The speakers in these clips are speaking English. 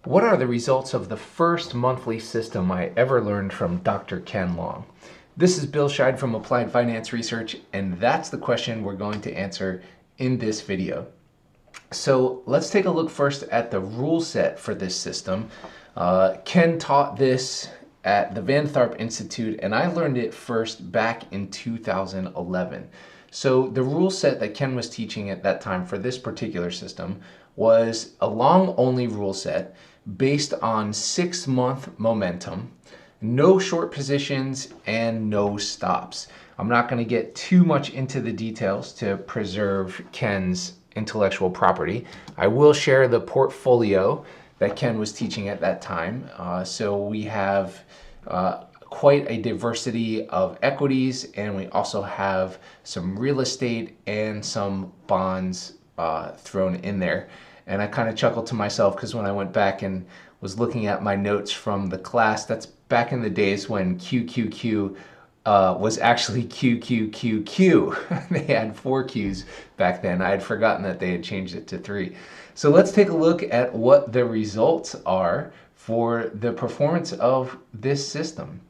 What are the results of the first monthly system I ever learned from Dr. Ken Long? This is Bill Scheid from Applied Finance Research, and that's the question we're going to answer in this video. So let's take a look first at the rule set for this system. Ken taught this at the Van Tharp Institute, and I learned it first back in 2011. So the rule set that Ken was teaching at that time for this particular system was a long only rule set based on 6-month momentum, no short positions, and no stops. I'm not going to get too much into the details to preserve Ken's intellectual property. I will share the portfolio that Ken was teaching at that time. So we have quite a diversity of equities, and we also have some real estate and some bonds thrown in there. And I kind of chuckled to myself because when I went back and was looking at my notes from the class, that's back in the days when QQQ was actually QQQQ. They had 4 Qs back then. I had forgotten that they had changed it to 3. So let's take a look at what the results are for the performance of this system.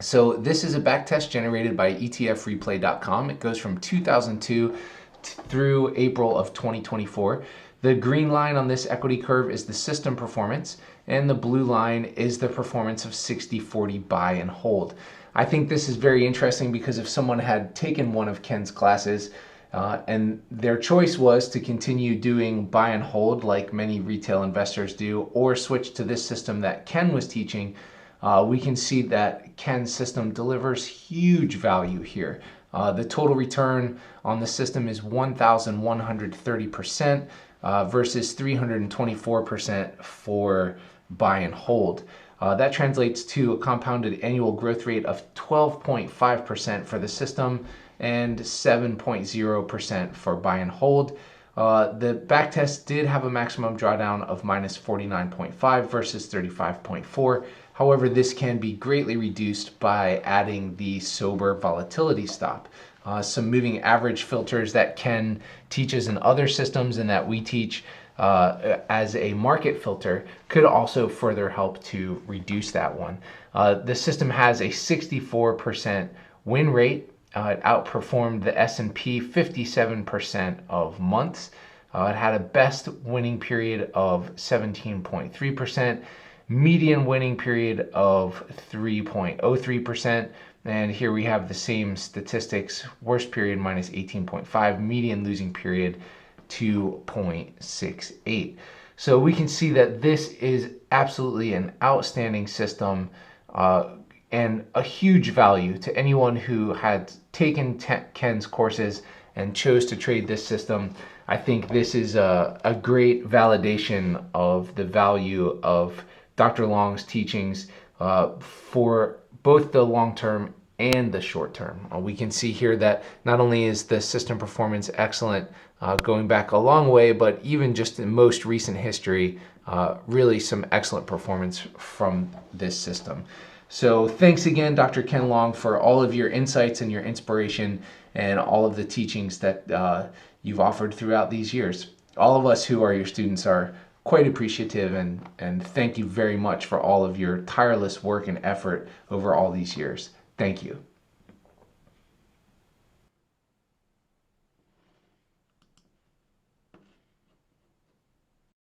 So this is a backtest generated by etfreeplay.com. It goes from 2002 through April of 2024. The green line on this equity curve is the system performance, and the blue line is the performance of 60-40 buy and hold. I think this is very interesting because if someone had taken one of Ken's classes and their choice was to continue doing buy and hold like many retail investors do, or switch to this system that Ken was teaching, we can see that Ken's system delivers huge value here. The total return on the system is 1,130% versus 324% for buy and hold. That translates to a compounded annual growth rate of 12.5% for the system and 7.0% for buy and hold. The backtest did have a maximum drawdown of minus 49.5 versus 35.4. However, this can be greatly reduced by adding the sober volatility stop. Some moving average filters that Ken teaches in other systems and that we teach as a market filter could also further help to reduce that one. The system has a 64% win rate. It outperformed the S&P 57% of months. It had a best winning period of 17.3%, median winning period of 3.03%, and here we have the same statistics: worst period minus 18.5, median losing period 2.68. So we can see that this is absolutely an outstanding system and a huge value to anyone who had taken Ken's courses and chose to trade this system. I think this is a great validation of the value of Dr. Long's teachings for both the long term and the short term. We can see here that not only is the system performance excellent going back a long way, but even just in most recent history, really some excellent performance from this system. So thanks again, Dr. Ken Long, for all of your insights and your inspiration and all of the teachings that you've offered throughout these years. All of us who are your students are quite appreciative, and thank you very much for all of your tireless work and effort over all these years. Thank you.